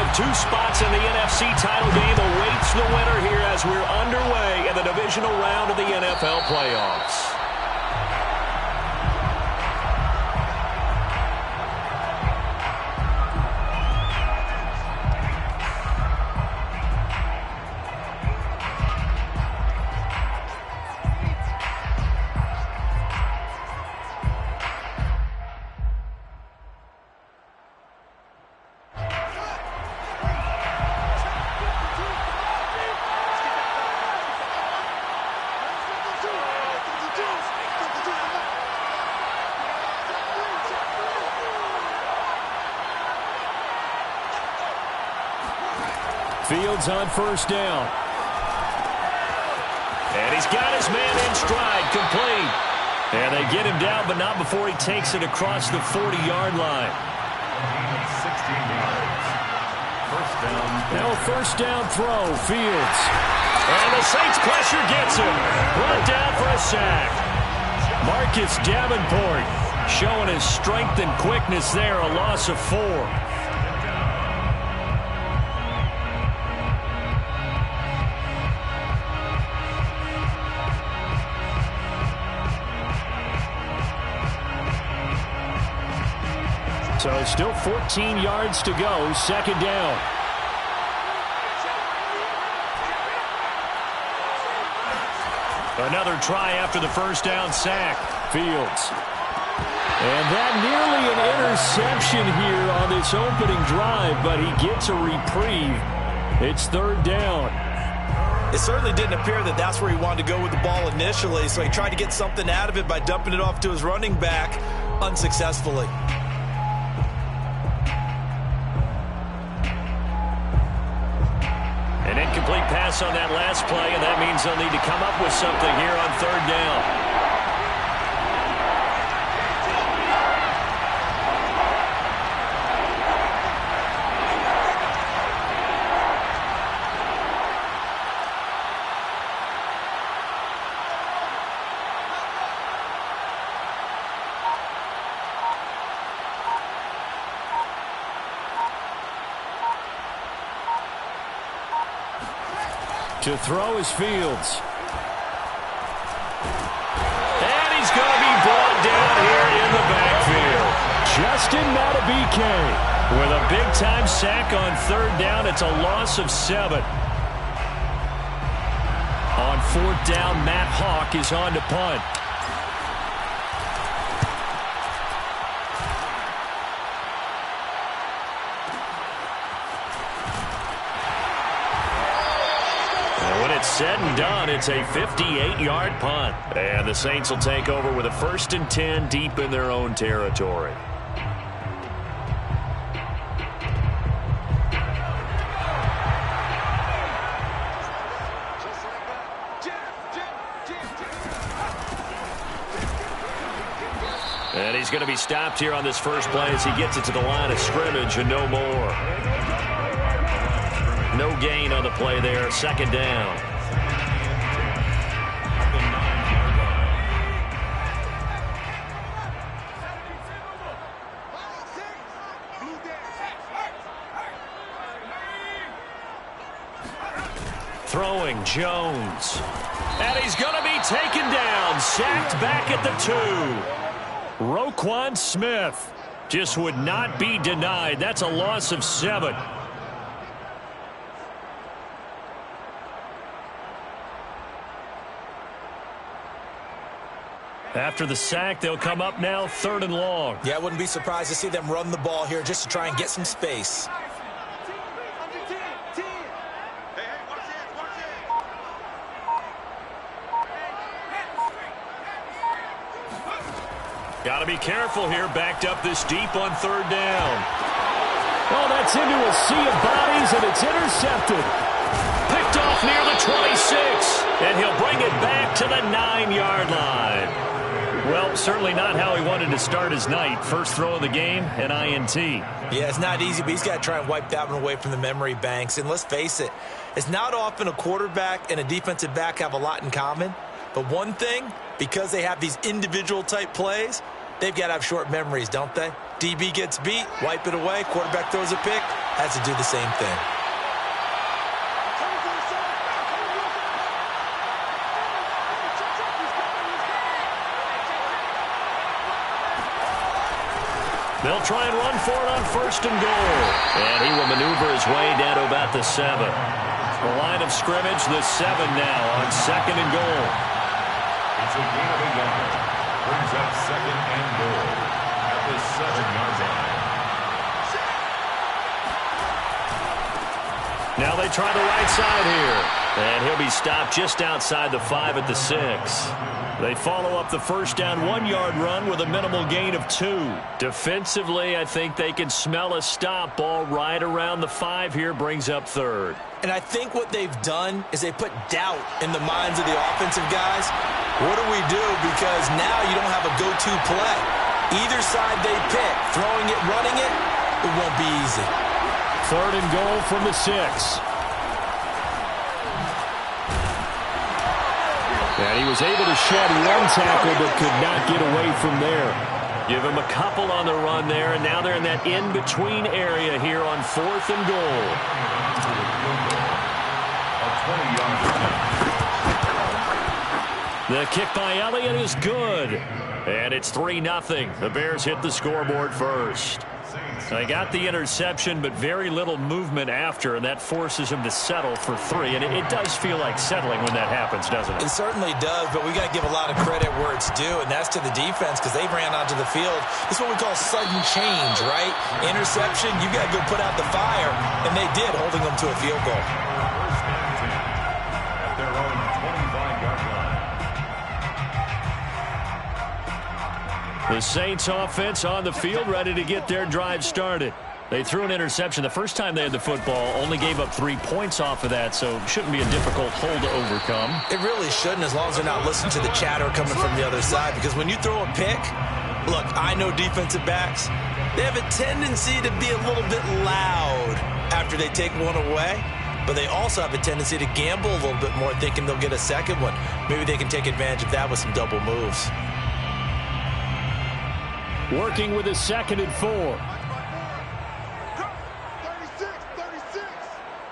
of two spots in the NFC title game awaits the winner here as we're underway in the divisional round of the NFL playoffs. Fields on first down. And he's got his man in stride, complete. And they get him down, but not before he takes it across the 40-yard line. 16 yards. First down. Now first down throw, Fields. And the Saints pressure gets him. Brought down for a sack. Marcus Davenport showing his strength and quickness there, a loss of 4. So still 14 yards to go, second down. Another try after the first down sack. Fields. And that nearly an interception here on this opening drive, but he gets a reprieve. It's third down. It certainly didn't appear that that's where he wanted to go with the ball initially, so he tried to get something out of it by dumping it off to his running back unsuccessfully. An incomplete pass on that last play, and that means they'll need to come up with something here on third down. To throw is Fields. And he's going to be brought down here in the backfield. Justin Madubuike with a big-time sack on third down. It's a loss of 7. On fourth down, Matt Hawk is on to punt. Said and done, it's a 58-yard punt. And the Saints will take over with a 1st and 10 deep in their own territory. And he's going to be stopped here on this first play as he gets it to the line of scrimmage and no more. No gain on the play there, second down. Throwing Jones. And he's going to be taken down. Sacked back at the 2. Roquan Smith just would not be denied. That's a loss of 7. After the sack, they'll come up now 3rd and long. Yeah, I wouldn't be surprised to see them run the ball here just to try and get some space. Got to be careful here, backed up this deep on third down. Oh, that's into a sea of bodies, and it's intercepted. Picked off near the 26, and he'll bring it back to the 9-yard line. Well, certainly not how he wanted to start his night. First throw of the game, an INT. Yeah, it's not easy, but he's got to try and wipe that one away from the memory banks. And let's face it, it's not often a quarterback and a defensive back have a lot in common. But one thing, because they have these individual type plays, they've got to have short memories, don't they? DB gets beat, wipe it away, quarterback throws a pick, has to do the same thing. They'll try and run for it on 1st and goal. And he will maneuver his way down to about the 7. The line of scrimmage, the 7 now on 2nd and goal. It's a gain of a yard. Brings up 2nd and goal at the 7-yard line. Now they try the right side here. And he'll be stopped just outside the 5 at the 6. They follow up the first down 1-yard run with a minimal gain of 2. Defensively, I think they can smell a stop. Ball right around the 5 here, brings up 3rd. And I think what they've done is they put doubt in the minds of the offensive guys. What do we do? Because now you don't have a go-to play. Either side they pick, throwing it, running it, it won't be easy. 3rd and goal from the 6. And he was able to shed one tackle but could not get away from there. Give him a couple on the run there, and now they're in that in-between area here on 4th and goal. The kick by Elliott is good. And it's 3-0. The Bears hit the scoreboard first. They got the interception, but very little movement after, and that forces him to settle for 3. And it does feel like settling when that happens, doesn't it? It certainly does, but we got to give a lot of credit where it's due, and that's to the defense because they ran onto the field. It's what we call sudden change, right? Interception, you got to go put out the fire, and they did, holding them to a field goal. First and 10 at their own 25-yard line. The Saints offense on the field, ready to get their drive started. They threw an interception the first time they had the football, only gave up 3 points off of that, so shouldn't be a difficult hole to overcome. It really shouldn't, as long as they're not listening to the chatter coming from the other side, because when you throw a pick, look, I know defensive backs, they have a tendency to be a little bit loud after they take one away, but they also have a tendency to gamble a little bit more, thinking they'll get a second one. Maybe they can take advantage of that with some double moves. Working with a 2nd and 4. 36.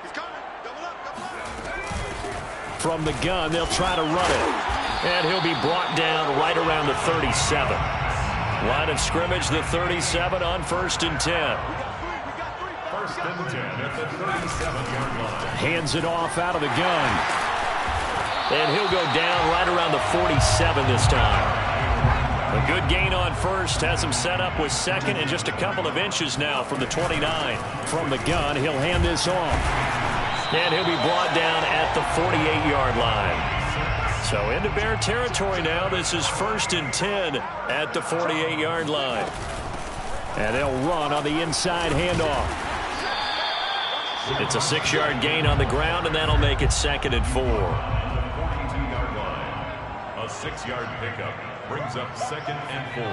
He's coming. Double up. From the gun, they'll try to run it. And he'll be brought down right around the 37. Line of scrimmage, the 37 on 1st and 10. First and 10 at the 37-yard line. Hands it off out of the gun. And he'll go down right around the 47 this time. A good gain on 1st, has him set up with 2nd and just a couple of inches now from the 29. From the gun, he'll hand this off. And he'll be brought down at the 48-yard line. So into Bear territory now. This is 1st and 10 at the 48-yard line. And they'll run on the inside handoff. It's a 6-yard gain on the ground, and that'll make it 2nd and 4. 42-yard line. A 6-yard pickup brings up 2nd and 4.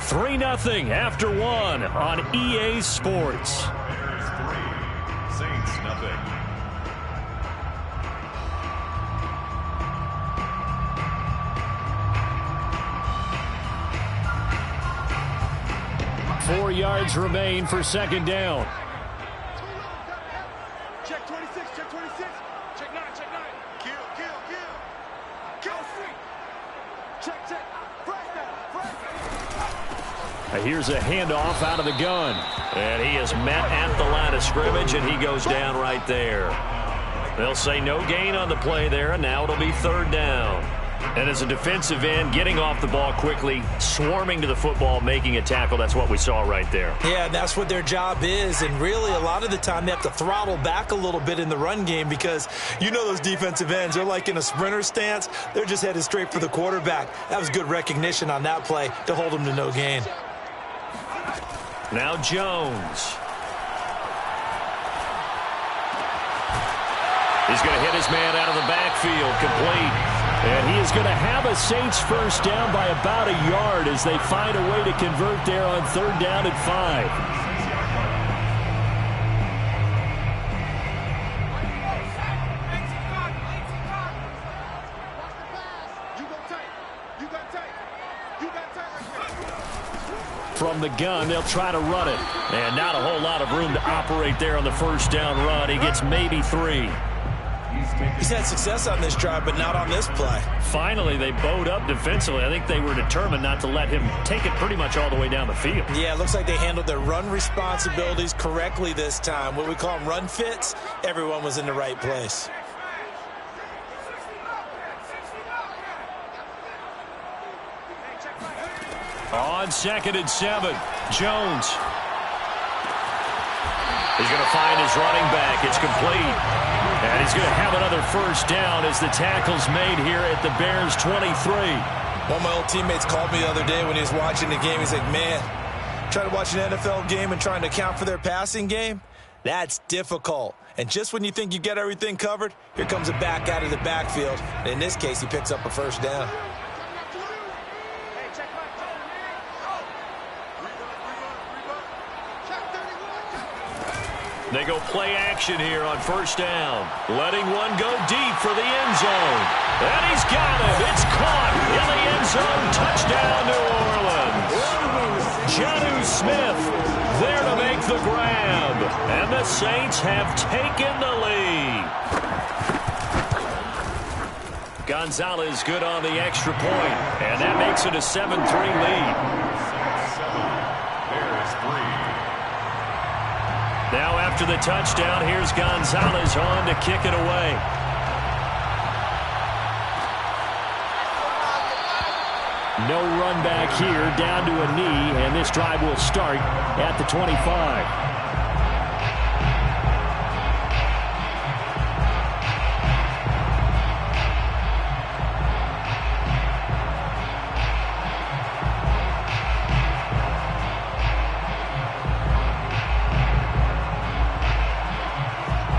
Three 3-0 after 1 on EA Sports. Bears 3, Saints nothing. Four yards remain for 2nd down. Check 26, check 26. Check 9, check 9. Kill. Kill free. Check. First down. Here's a handoff out of the gun. And he is met at the line of scrimmage, and he goes down right there. They'll say no gain on the play there, and now it'll be 3rd down. And as a defensive end, getting off the ball quickly, swarming to the football, making a tackle, that's what we saw right there. Yeah, that's what their job is, and really a lot of the time they have to throttle back a little bit in the run game because you know those defensive ends, they're like in a sprinter stance. They're just headed straight for the quarterback. That was good recognition on that play to hold them to no gain. Now Jones. He's going to hit his man out of the backfield, complete. And he is going to have a Saints first down by about a yard as they find a way to convert there on 3rd down and 5. from the gun. They'll try to run it. And not a whole lot of room to operate there on the first down run. He gets maybe 3. He's had success on this drive, but not on this play. Finally, they bowed up defensively. I think they were determined not to let him take it pretty much all the way down the field. Yeah, it looks like they handled their run responsibilities correctly this time. What we call them run fits, everyone was in the right place. On 2nd and 7, Jones. He's going to find his running back. It's complete. And he's going to have another first down as the tackle's made here at the Bears' 23. One of my old teammates called me the other day when he was watching the game. He's like, man, trying to watch an NFL game and trying to account for their passing game, that's difficult. And just when you think you get everything covered, here comes a back out of the backfield. And in this case, he picks up a first down. They go play action here on first down. Letting one go deep for the end zone. And he's got it. It's caught in the end zone. Touchdown, New Orleans. Jonnu Smith there to make the grab. And the Saints have taken the lead. Gonzalez good on the extra point. And that makes it a 7-3 lead. 7-7. Bears 3. Now after the touchdown, here's Gonzalez on to kick it away. No run back here, down to a knee, and this drive will start at the 25.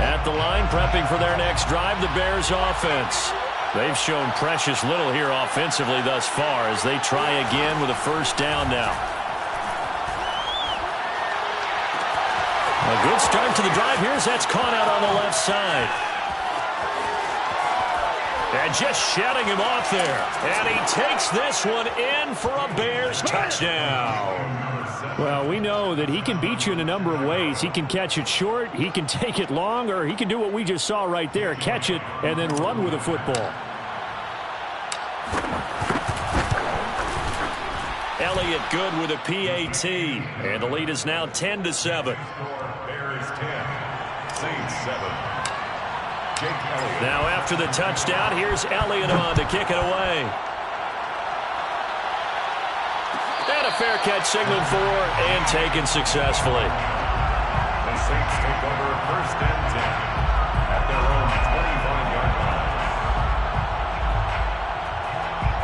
At the line, prepping for their next drive, the Bears offense. They've shown precious little here offensively thus far as they try again with a first down now. A good start to the drive. Here's that's caught out on the left side. And just shutting him off there. And he takes this one in for a Bears touchdown. Well, we know that he can beat you in a number of ways. He can catch it short, he can take it long, or he can do what we just saw right there, catch it and then run with the football. Elliott good with a PAT. And the lead is now 10-7. Bears 10, Saints 7. Jake Elliott. Now after the touchdown, here's Elliott on to kick it away. And a fair catch signaled for and taken successfully. The Saints take over first and 10 at their own 25-yard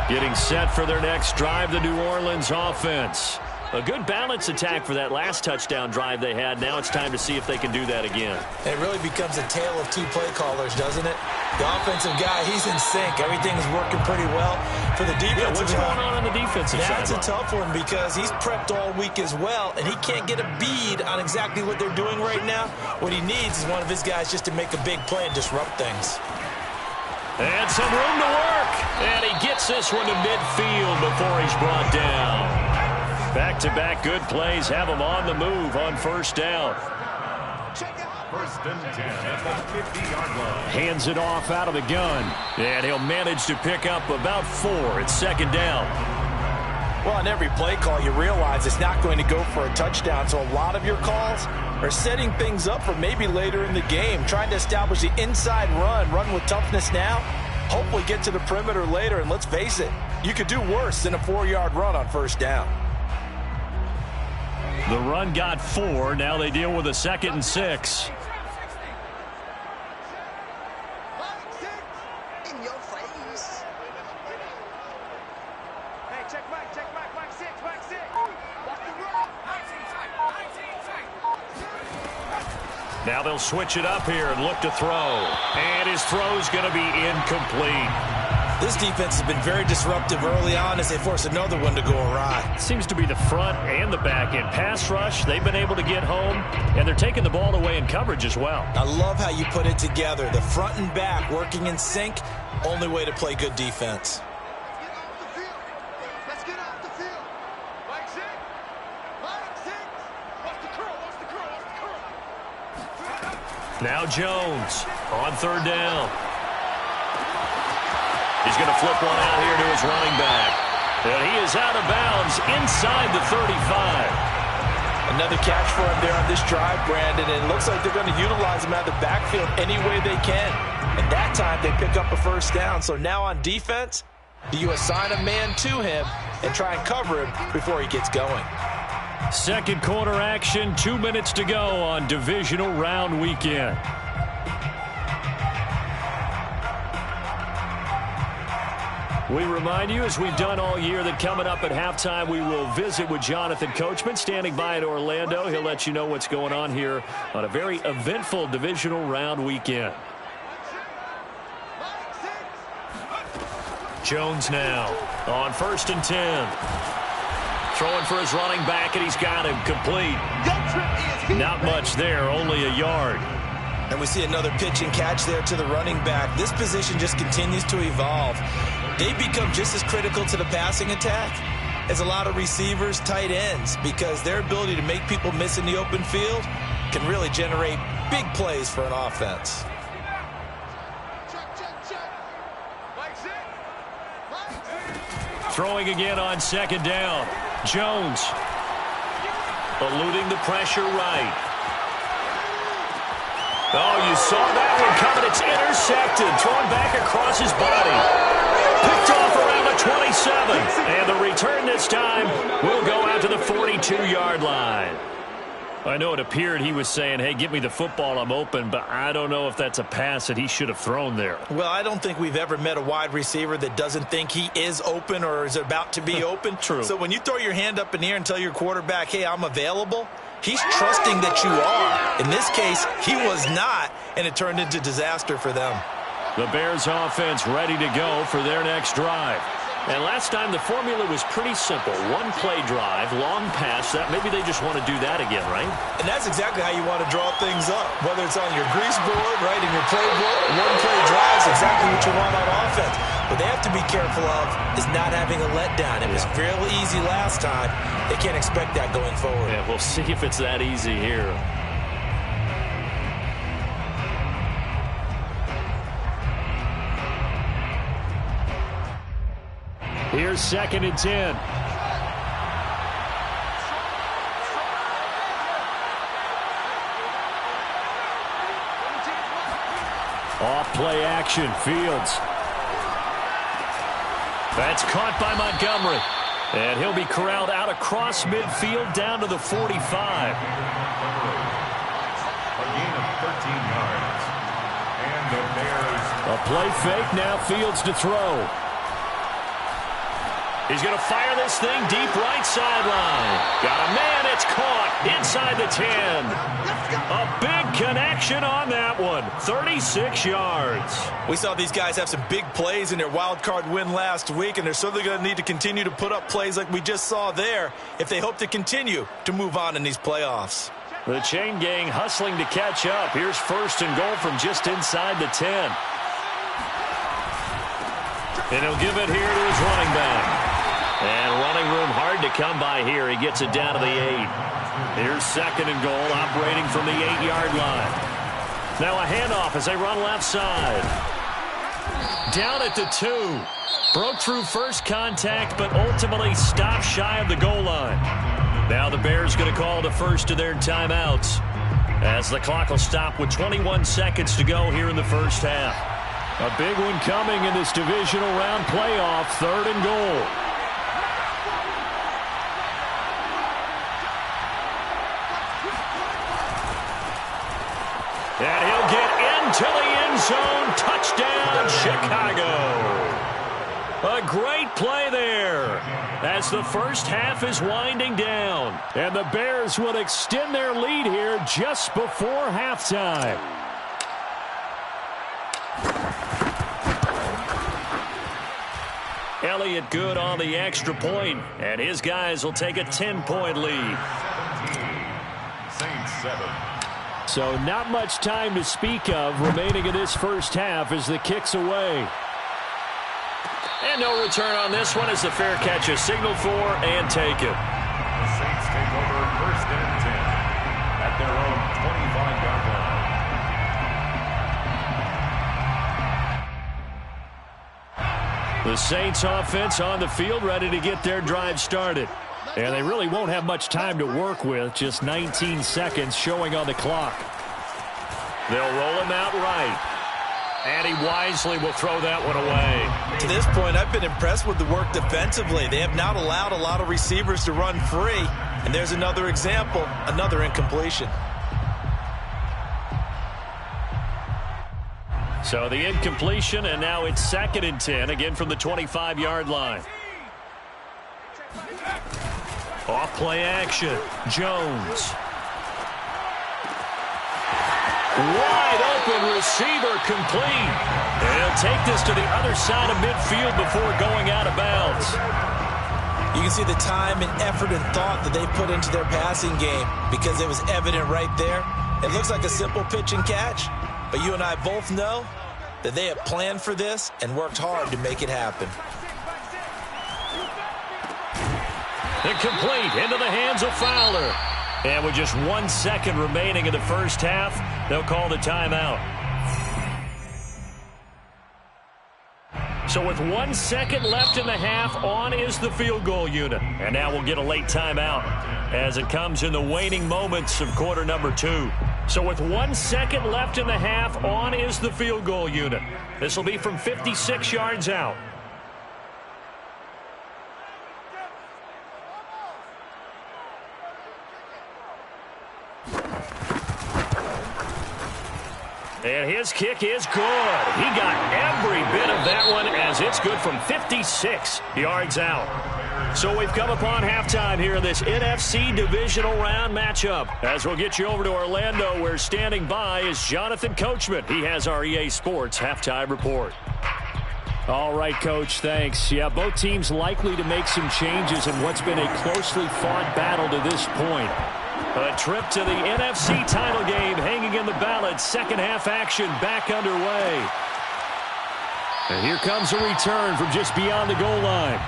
line. Getting set for their next drive, the New Orleans offense. A good balance attack for that last touchdown drive they had. Now it's time to see if they can do that again. It really becomes a tale of two play callers, doesn't it? The offensive guy, he's in sync. Everything's working pretty well. For the defensive what's going on the defensive side? That's a tough one because he's prepped all week as well, and he can't get a bead on exactly what they're doing right now. What he needs is one of his guys just to make a big play and disrupt things. And some room to work. And he gets this one to midfield before he's brought down. Back-to-back good plays have him on the move on first down. First and 10 at the 50-yard line. Hands it off out of the gun. And he'll manage to pick up about 4 at second down. Well, on every play call, you realize it's not going to go for a touchdown. So a lot of your calls are setting things up for maybe later in the game, trying to establish the inside run with toughness now, hopefully get to the perimeter later. And let's face it, you could do worse than a 4-yard run on first down. The run got 4. Now they deal with a 2nd and 6. In your face. Hey, check back, back 6, back 6. Watch the run. Now they'll switch it up here and look to throw. And his throw's going to be incomplete. This defense has been very disruptive early on as they force another one to go awry. Seems to be the front and the back end. Pass rush, they've been able to get home, and they're taking the ball away in coverage as well. I love how you put it together. The front and back working in sync, only way to play good defense. Let's get off the field. Let's get off the field. Like 6. Now Jones on third down. He's going to flip one out here to his running back. And he is out of bounds inside the 35. Another catch for him there on this drive, Brandon, and it looks like they're going to utilize him out of the backfield any way they can. And that time they pick up a first down. So now on defense, do you assign a man to him and try and cover him before he gets going? Second quarter action, 2 minutes to go on divisional round weekend. We remind you, as we've done all year, that coming up at halftime, we will visit with Jonathan Coachman, standing by in Orlando. He'll let you know what's going on here on a very eventful divisional round weekend. Jones now on 1st and 10. Throwing for his running back, and he's got him complete. Not much there, only a yard. And we see another pitch and catch there to the running back. This position just continues to evolve. They become just as critical to the passing attack as a lot of receivers, tight ends, because their ability to make people miss in the open field can really generate big plays for an offense. Throwing again on second down. Jones eluding the pressure right. Oh, you saw that one coming. It's intercepted. Thrown back across his body. Picked off around the 27. And the return this time will go out to the 42-yard line. I know it appeared he was saying, hey, give me the football, I'm open, but I don't know if that's a pass that he should have thrown there. Well, I don't think we've ever met a wide receiver that doesn't think he is open or is about to be open. True. So when you throw your hand up in the air and tell your quarterback, hey, I'm available, he's trusting that you are. In this case, he was not, and it turned into disaster for them. The Bears offense ready to go for their next drive. And last time the formula was pretty simple. One play drive, long pass. That maybe they just want to do that again, right? And that's exactly how you want to draw things up. Whether it's on your grease board, right, in your playbook, one play drive is exactly what you want on offense. What they have to be careful of is not having a letdown. It was fairly easy last time. They can't expect that going forward. Yeah, we'll see if it's that easy here. Here's 2nd and 10. Off play action, Fields. That's caught by Montgomery. And he'll be corralled out across midfield down to the 45. A gain of 13 yards. And the Bears. A play fake, now Fields to throw. He's going to fire this thing deep right sideline. Got a man, it's caught inside the 10. A big connection on that one. 36 yards. We saw these guys have some big plays in their wild card win last week, and they're certainly going to need to continue to put up plays like we just saw there if they hope to continue to move on in these playoffs. The chain gang hustling to catch up. Here's 1st and goal from just inside the 10. And he'll give it here to his running back. And running room hard to come by here. He gets it down to the 8. Here's 2nd and goal, operating from the 8-yard line. Now a handoff as they run left side. Down at the 2. Broke through first contact, but ultimately stopped shy of the goal line. Now the Bears going to call the first of their timeouts, as the clock will stop with 21 seconds to go here in the first half. A big one coming in this divisional round playoff, 3rd and goal. And he'll get into the end zone. Touchdown, Chicago. A great play there as the first half is winding down. And the Bears will extend their lead here just before halftime. Elliott good on the extra point, and his guys will take a 10-point lead. Saints 7. So not much time to speak of remaining in this first half as the kick's away. And no return on this one as the fair catch is signaled for and taken. The Saints take over 1st and 10 at their own 25-yard line. The Saints offense on the field, ready to get their drive started. And they really won't have much time to work with, just 19 seconds showing on the clock. They'll roll him out right. And he wisely will throw that one away. To this point, I've been impressed with the work defensively. They have not allowed a lot of receivers to run free. And there's another example, another incompletion. So the incompletion, and now it's 2nd and 10, again from the 25-yard line. Off play action. Jones. Wide open receiver complete. And he'll take this to the other side of midfield before going out of bounds. You can see the time and effort and thought that they put into their passing game because it was evident right there. It looks like a simple pitch and catch, but you and I both know that they have planned for this and worked hard to make it happen. Incomplete into the hands of Fowler. And with just 1 second remaining in the first half, they'll call the timeout. So with 1 second left in the half, on is the field goal unit. And now we'll get a late timeout as it comes in the waning moments of quarter number 2. So with 1 second left in the half, on is the field goal unit. This will be from 56 yards out. And his kick is good. He got every bit of that one as it's good from 56 yards out. So we've come upon halftime here in this NFC divisional round matchup. As we'll get you over to Orlando, where standing by is Jonathan Coachman. He has our EA Sports halftime report. All right, Coach, thanks. Yeah, both teams likely to make some changes in what's been a closely fought battle to this point. A trip to the NFC title game hanging in the balance. Second half action back underway. And here comes a return from just beyond the goal line.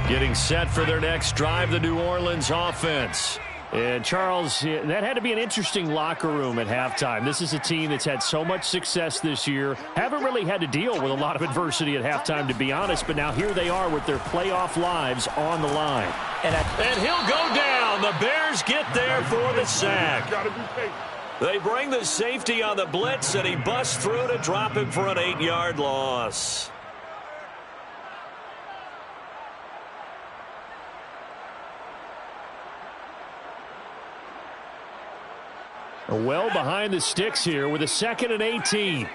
Getting set for their next drive, the New Orleans offense. And, Charles, that had to be an interesting locker room at halftime. This is a team that's had so much success this year. Haven't really had to deal with a lot of adversity at halftime, to be honest. But now here they are with their playoff lives on the line. And he'll go down. The Bears get there for the sack. They bring the safety on the blitz, and he busts through to drop him for an 8-yard loss. Well behind the sticks here with a 2nd and 18.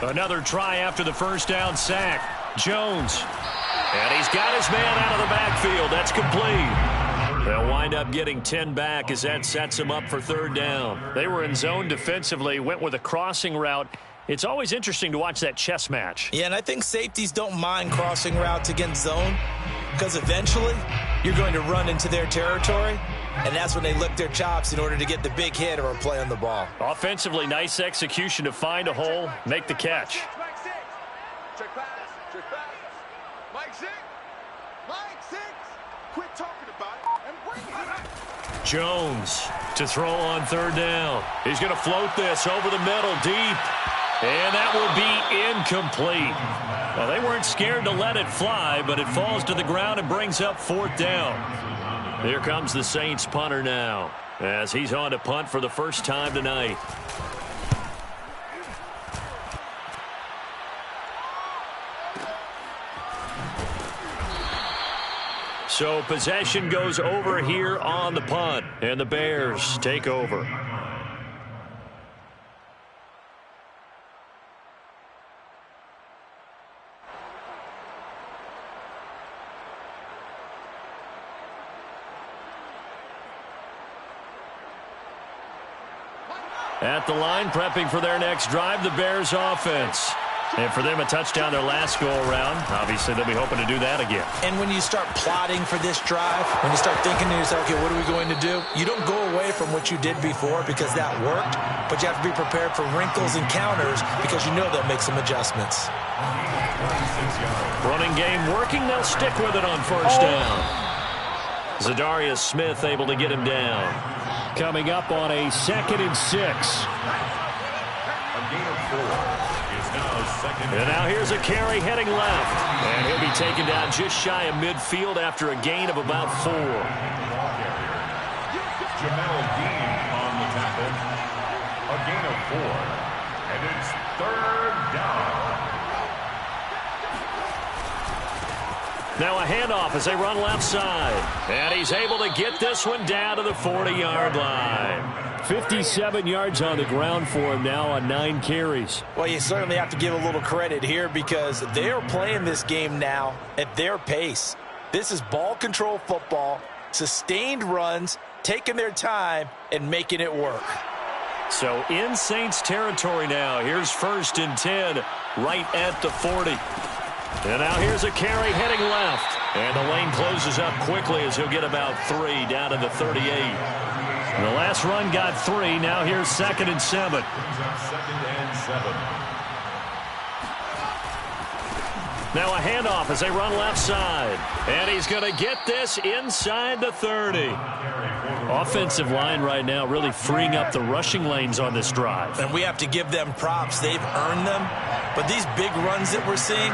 Another try after the first down sack. Jones. And he's got his man out of the backfield. That's complete. They'll wind up getting 10 back as that sets them up for 3rd down. They were in zone defensively, went with a crossing route. It's always interesting to watch that chess match. Yeah, and I think safeties don't mind crossing routes against zone because eventually you're going to run into their territory, and that's when they lick their chops in order to get the big hit or a play on the ball. Offensively, nice execution to find a hole, make the catch. Check pass. Mike 6. Quit talking about it and bring it. Jones to throw on 3rd down. He's going to float this over the middle deep. And that will be incomplete. Well, they weren't scared to let it fly, but it falls to the ground and brings up 4th down. Here comes the Saints punter now, as he's on to punt for the first time tonight. So possession goes over here on the punt, and the Bears take over. At the line, prepping for their next drive, the Bears offense. And for them, a touchdown their last go-around. Obviously, they'll be hoping to do that again. And when you start plotting for this drive, when you start thinking to yourself, okay, what are we going to do? You don't go away from what you did before because that worked, but you have to be prepared for wrinkles and counters because you know they'll make some adjustments. Running game working. They'll stick with it on first down. Zadarius Smith able to get him down. Coming up on a 2nd and 6. A gain of 4. And now here's a carry heading left. And he'll be taken down just shy of midfield after a gain of about 4. Jamel Dean on the tackle. A gain of 4. And it's 3rd down. Now a handoff as they run left side. And he's able to get this one down to the 40-yard line. 57 yards on the ground for him now on 9 carries. Well, you certainly have to give a little credit here because they are playing this game now at their pace. This is ball control football, sustained runs, taking their time, and making it work. So in Saints territory now. Here's 1st and 10 right at the 40. And now here's a carry heading left. And the lane closes up quickly as he'll get about 3 down to the 38. The last run got 3. Now here's 2nd and 7. 2nd and 7. Now a handoff as they run left side. And he's going to get this inside the 30. Offensive line right now really freeing up the rushing lanes on this drive. And we have to give them props. They've earned them. But these big runs that we're seeing,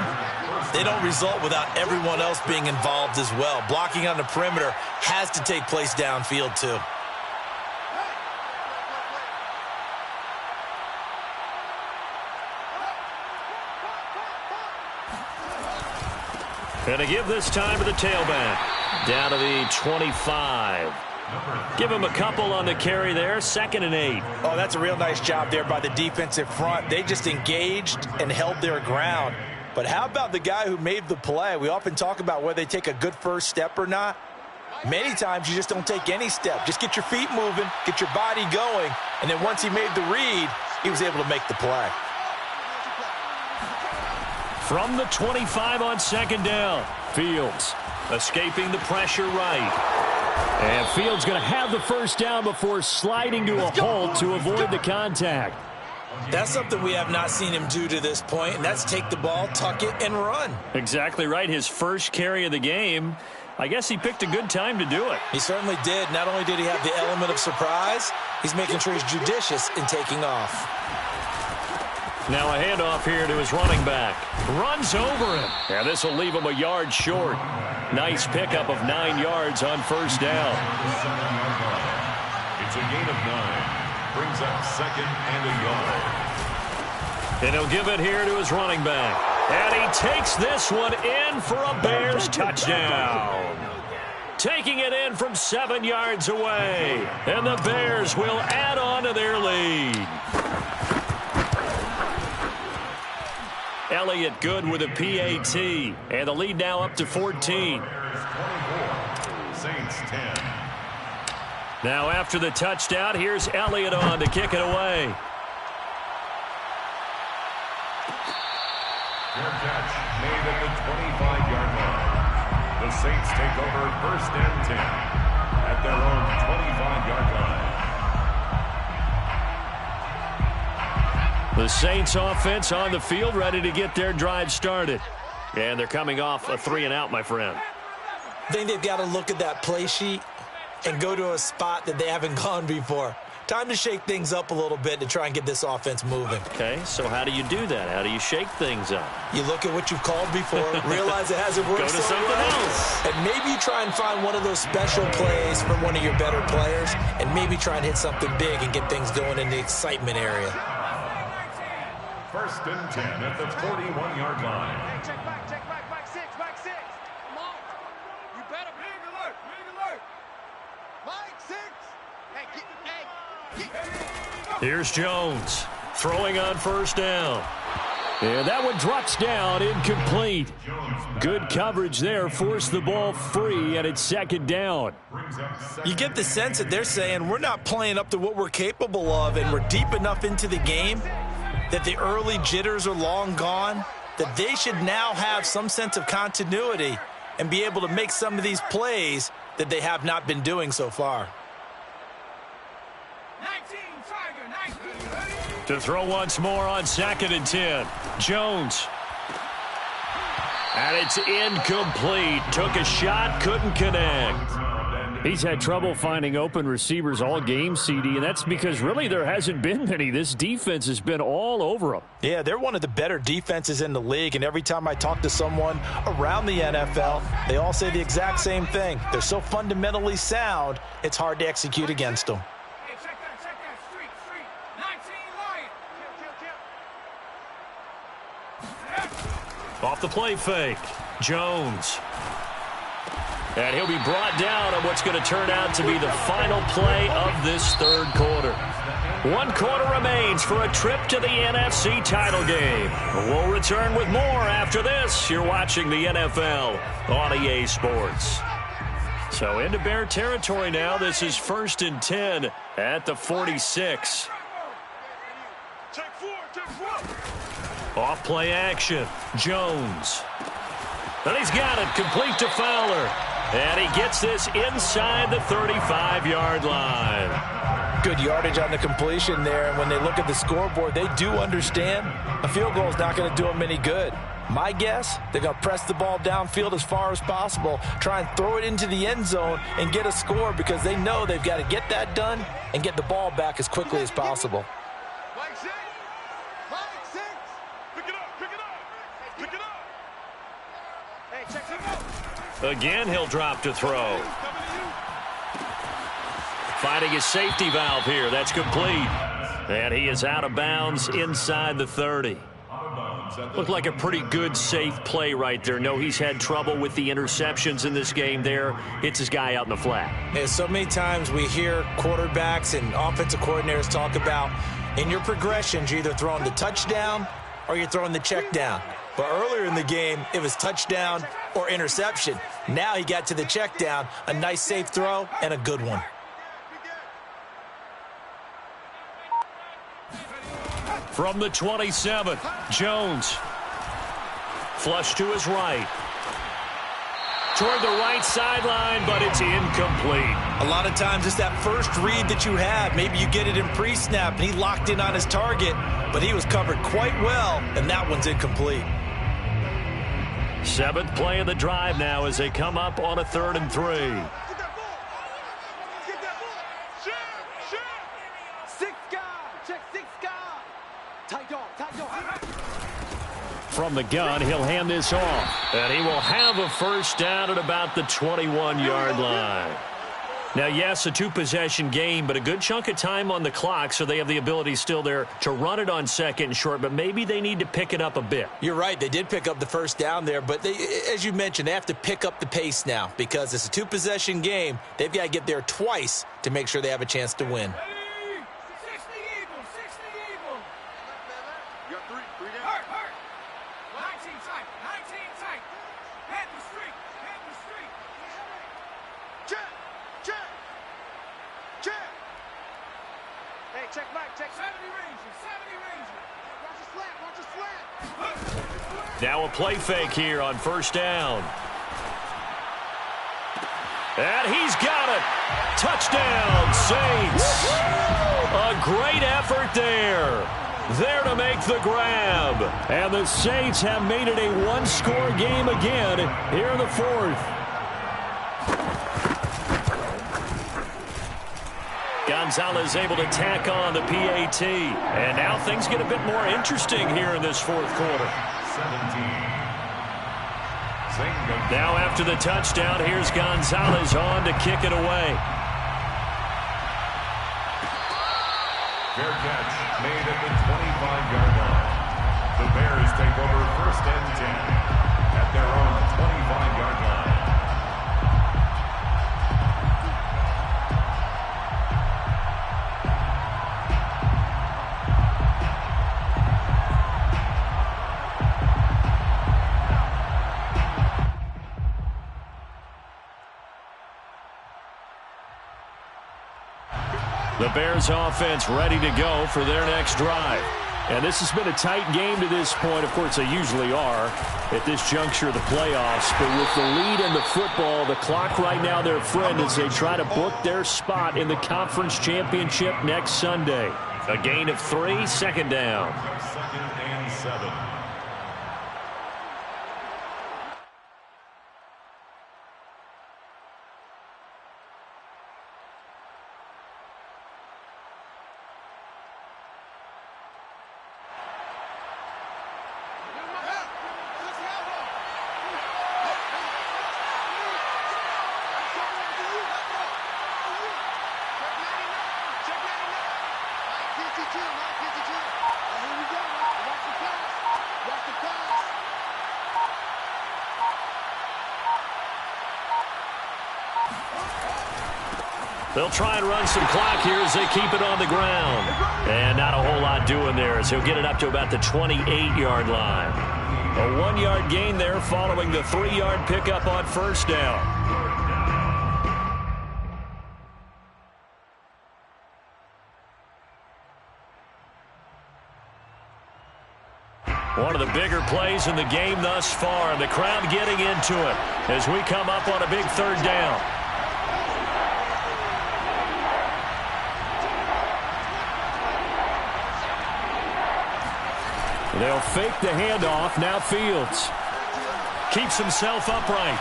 they don't result without everyone else being involved as well. Blocking on the perimeter has to take place downfield too. And to give this time to the tailback. Down to the 25. Give him a couple on the carry there. 2nd and 8. Oh, that's a real nice job there by the defensive front. They just engaged and held their ground. But how about the guy who made the play? We often talk about whether they take a good first step or not. Many times you just don't take any step. Just get your feet moving, get your body going, and then once he made the read, he was able to make the play. From the 25 on 2nd down. Fields escaping the pressure right. And Fields going to have the first down before sliding to a halt to avoid the contact. That's something we have not seen him do to this point, and that's take the ball, tuck it, and run. Exactly right. His first carry of the game. I guess he picked a good time to do it. He certainly did. Not only did he have the element of surprise, he's making sure he's judicious in taking off. Now a handoff here to his running back. Runs over him. And this will leave him a yard short. Nice pickup of 9 yards on first down. It's a gain of 9. Brings up 2nd and a yard. And he'll give it here to his running back. And he takes this one in for a Bears touchdown. Taking it in from 7 yards away. And the Bears will add on to their lead. Elliott good with a PAT. And the lead now up to 14. 24. Saints 10. Now after the touchdown, here's Elliott on to kick it away. Fair catch made at the 25-yard line. The Saints take over 1st and 10 at their own 25-yard line. The Saints offense on the field ready to get their drive started. And they're coming off a 3-and-out, my friend. I think they've got to look at that play sheet and go to a spot that they haven't gone before. Time to shake things up a little bit to try and get this offense moving. Okay, so how do you do that? How do you shake things up? You look at what you've called before, realize it hasn't worked Go to so something well, else. and maybe you try and find one of those special plays from one of your better players, and maybe try and hit something big and get things going in the excitement area. 1st and 10 at the 41-yard line. Hey, check back, back 6, back 6. Come on. You better be alert, Back 6. Here's Jones throwing on first down. And that one drops down, incomplete. Good coverage there, forced the ball free, and it's 2nd down. You get the sense that they're saying we're not playing up to what we're capable of, and we're deep enough into the game that the early jitters are long gone, that they should now have some sense of continuity and be able to make some of these plays that they have not been doing so far. 19, Tiger, 19. To throw once more on 2nd and 10. Jones. And it's incomplete. Took a shot, couldn't connect. He's had trouble finding open receivers all game, CD, and that's because really there hasn't been many. This defense has been all over them. Yeah, they're one of the better defenses in the league, and every time I talk to someone around the NFL, they all say the exact same thing. They're so fundamentally sound, it's hard to execute against them. Hey, check that, street, 19 Lion. Off the play fake, Jones. And he'll be brought down on what's going to turn out to be the final play of this third quarter. 1 quarter remains for a trip to the NFC title game. We'll return with more after this. You're watching the NFL on EA Sports. So into Bear territory now. This is 1st and 10 at the 46. Take 4. Off play action, Jones. And he's got it, complete to Fowler. And he gets this inside the 35-yard line. Good yardage on the completion there, and when they look at the scoreboard, they do understand a field goal is not going to do them any good. My guess, they're going to press the ball downfield as far as possible, try and throw it into the end zone and get a score because they know they've got to get that done and get the ball back as quickly as possible. Mike 6. Pick it up. Hey, check him out. Again, he'll drop to throw. Finding his safety valve here. That's complete. And he is out of bounds inside the 30. Looked like a pretty good, safe play right there. No, he's had trouble with the interceptions in this game there. Hits his guy out in the flat. Yeah, so many times we hear quarterbacks and offensive coordinators talk about in your progressions, you're either throwing the touchdown or you're throwing the check down. But earlier in the game, it was touchdown or interception. Now he got to the check down, a nice safe throw, and a good one. From the 27, Jones. Flush to his right. Toward the right sideline, but it's incomplete. A lot of times it's that first read that you have. Maybe you get it in pre-snap, and he locked in on his target, but he was covered quite well, and that one's incomplete. 7th play of the drive now as they come up on a 3rd and 3. Get that ball. Share. 6 guy. Check 6 guy. Tight dog. From the gun, he'll hand this off. And he will have a first down at about the 21-yard line. Now, yes, a 2-possession game, but a good chunk of time on the clock, so they have the ability still there to run it on 2nd and short, but maybe they need to pick it up a bit. You're right. They did pick up the first down there, but they, as you mentioned, they have to pick up the pace now because it's a 2-possession game. They've got to get there twice to make sure they have a chance to win. 60 Eagles. You got 3 down. Hurt. 19 tight. Head the street. Check. Hey, check Mike. Check 70 Ranger. Watch your slant. Now a play fake here on first down. And he's got it. Touchdown, Saints. A great effort there. There to make the grab. And the Saints have made it a 1-score game again here in the 4th. Gonzalez able to tack on the PAT. And now things get a bit more interesting here in this 4th quarter. 17. Now after the touchdown, here's Gonzalez on to kick it away. Fair catch made at the 25-yard line. The Bears take over 1st and 10 at their own 25-yard line. The Bears offense ready to go for their next drive. And this has been a tight game to this point. Of course, they usually are at this juncture of the playoffs. But with the lead in the football, the clock right now their friend as they try to book their spot in the conference championship next Sunday. A gain of 3, second down. 2nd and 7. They'll try and run some clock here as they keep it on the ground. And not a whole lot doing there as he'll get it up to about the 28-yard line. A 1-yard gain there following the 3-yard pickup on first down. One of the bigger plays in the game thus far. And the crowd getting into it as we come up on a big third down. They'll fake the handoff. Now Fields keeps himself upright.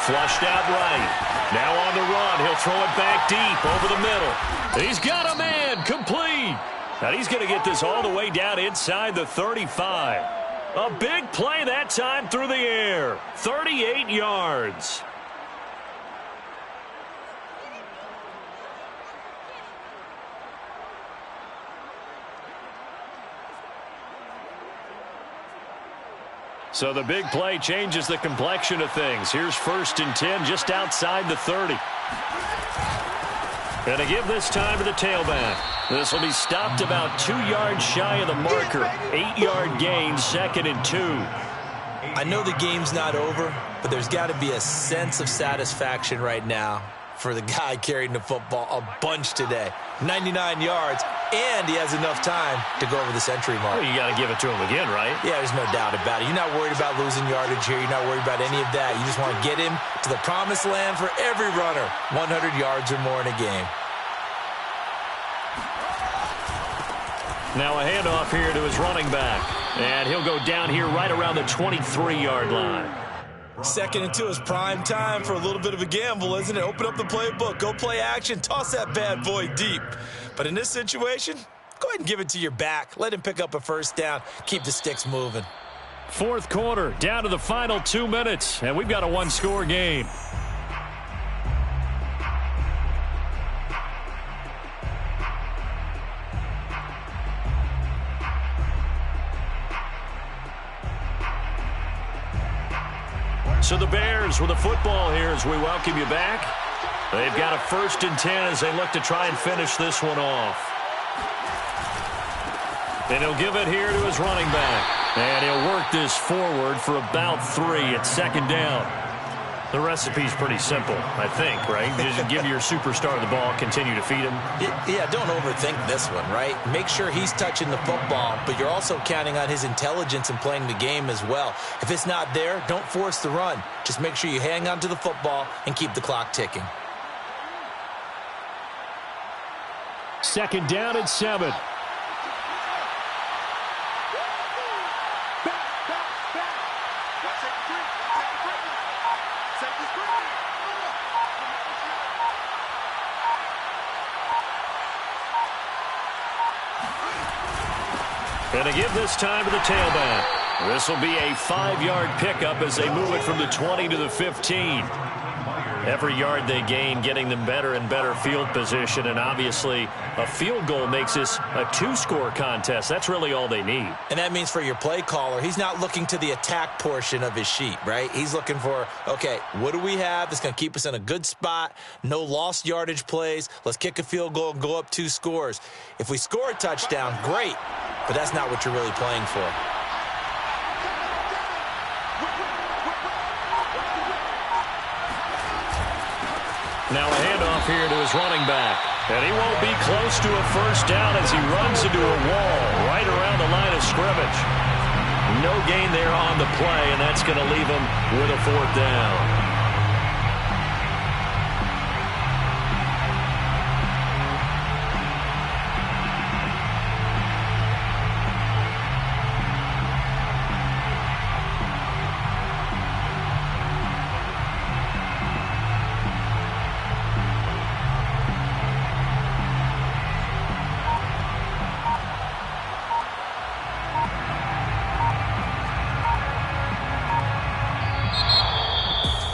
Flushed out right. Now on the run. He'll throw it back deep over the middle. He's got a man. Complete. And he's going to get this all the way down inside the 35. A big play that time through the air. 38 yards. So the big play changes the complexion of things. Here's 1st and 10 just outside the 30. And to give this time to the tailback. This will be stopped about 2 yards shy of the marker. 8-yard gain, 2nd and 2. I know the game's not over, but there's got to be a sense of satisfaction right now for the guy carrying the football a bunch today. 99 yards, and he has enough time to go over the century mark. Well, you got to give it to him again, right? Yeah, there's no doubt about it. You're not worried about losing yardage here. You're not worried about any of that. You just want to get him to the promised land for every runner. 100 yards or more in a game. Now a handoff here to his running back. And he'll go down here right around the 23-yard line. 2nd and 2 is prime time for a little bit of a gamble, isn't it? Open up the playbook. Go play action. Toss that bad boy deep. But in this situation, go ahead and give it to your back. Let him pick up a first down. Keep the sticks moving. 4th quarter, down to the final 2 minutes. And we've got a 1-score game. So the Bears with the football here as we welcome you back. They've got a 1st and 10 as they look to try and finish this one off. And he'll give it here to his running back. And he'll work this forward for about 3 at 2nd down. The recipe's pretty simple, I think, right? Just give your superstar the ball, continue to feed him. Yeah, don't overthink this one, right? Make sure he's touching the football, but you're also counting on his intelligence and playing the game as well. If it's not there, don't force the run. Just make sure you hang on to the football and keep the clock ticking. 2nd down and 7. And to give this time to the tailback. This will be a 5-yard pickup as they move it from the 20 to the 15. Every yard they gain, getting them better and better field position. And obviously, a field goal makes this a 2-score contest. That's really all they need. And that means for your play caller, he's not looking to the attack portion of his sheet, right? He's looking for, okay, what do we have that's going to keep us in a good spot? No lost yardage plays. Let's kick a field goal and go up 2 scores. If we score a touchdown, great. But that's not what you're really playing for. Now a handoff here to his running back. And he won't be close to a first down as he runs into a wall right around the line of scrimmage. No gain there on the play, and that's going to leave him with a fourth down.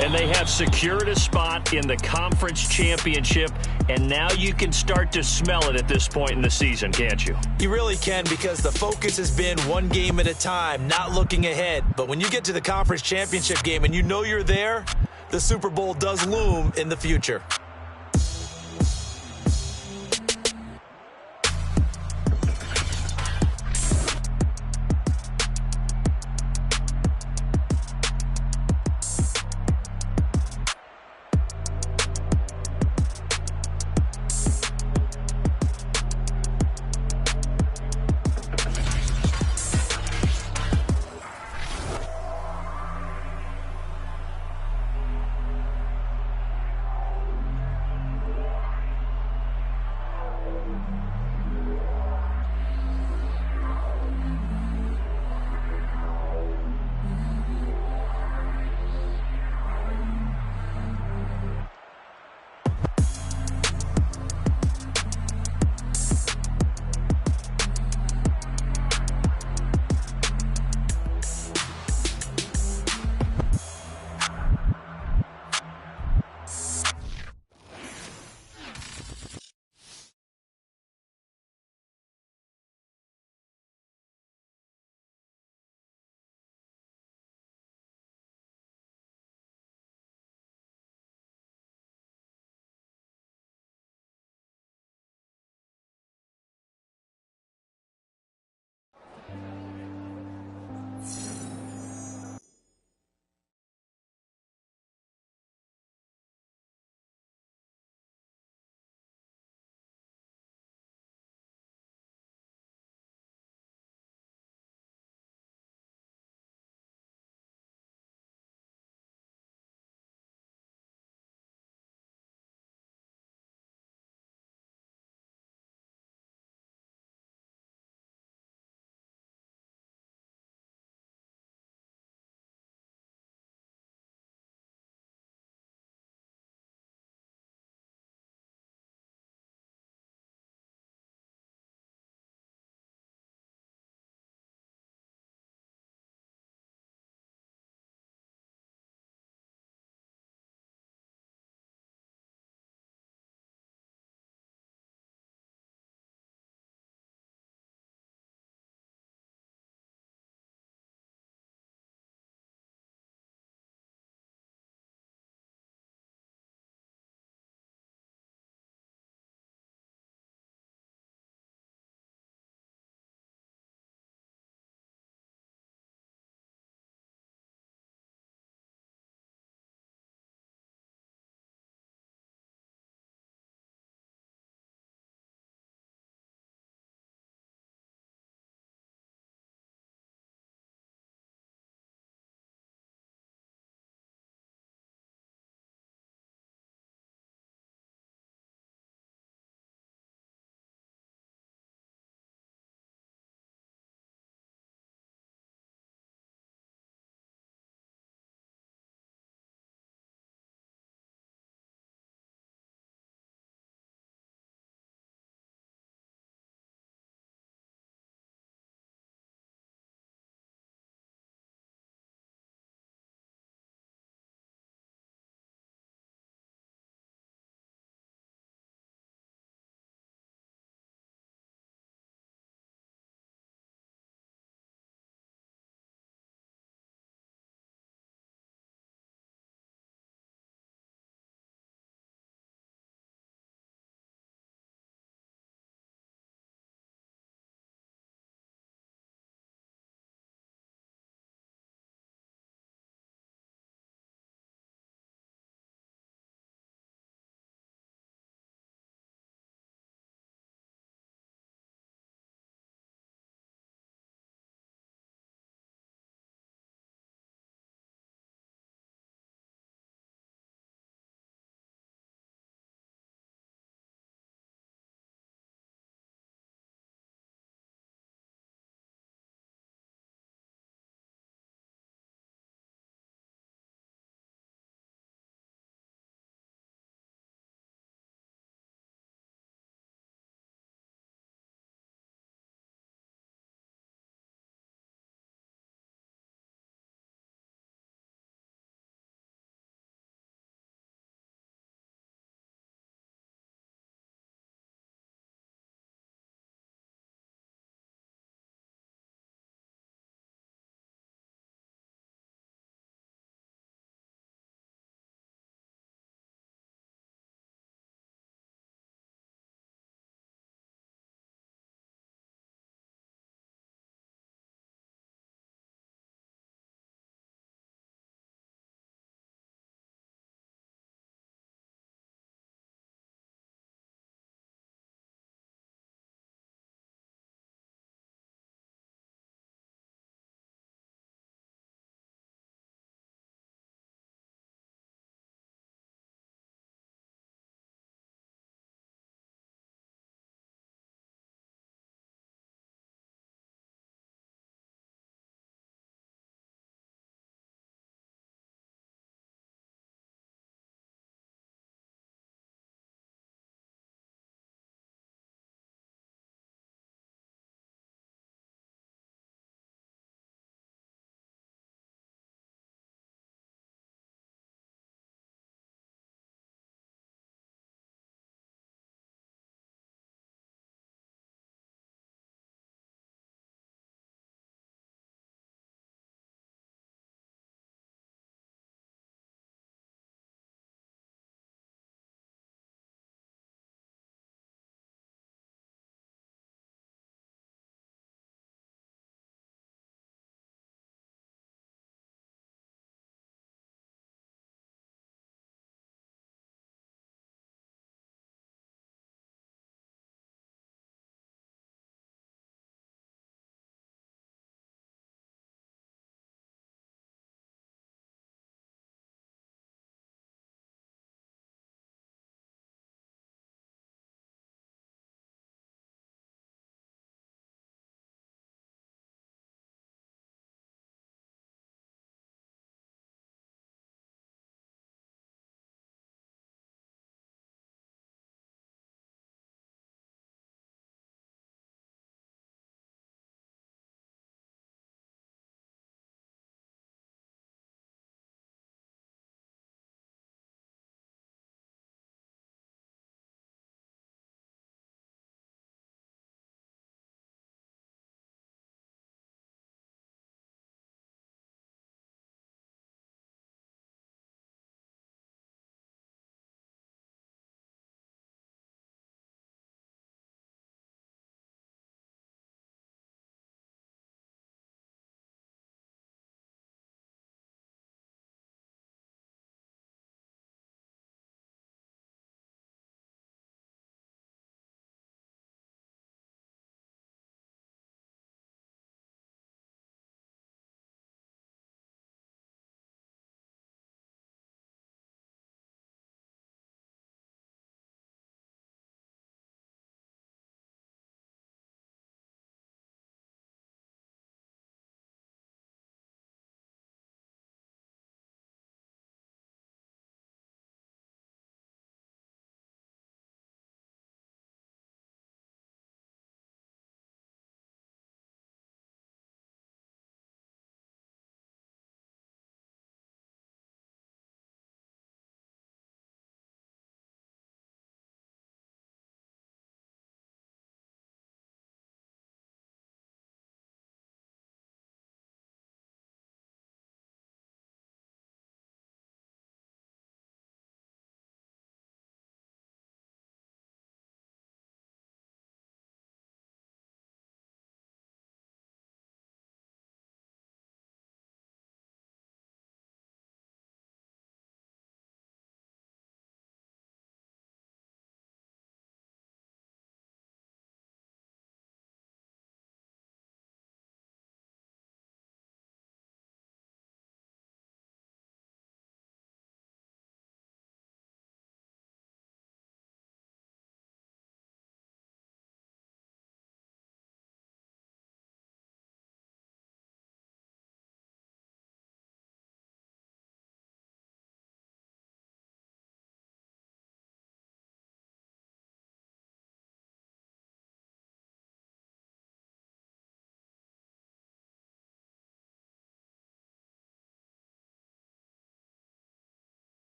And they have secured a spot in the conference championship, and now you can start to smell it at this point in the season, can't you? You really can, because the focus has been one game at a time, not looking ahead. But when you get to the conference championship game and you know you're there, the Super Bowl does loom in the future.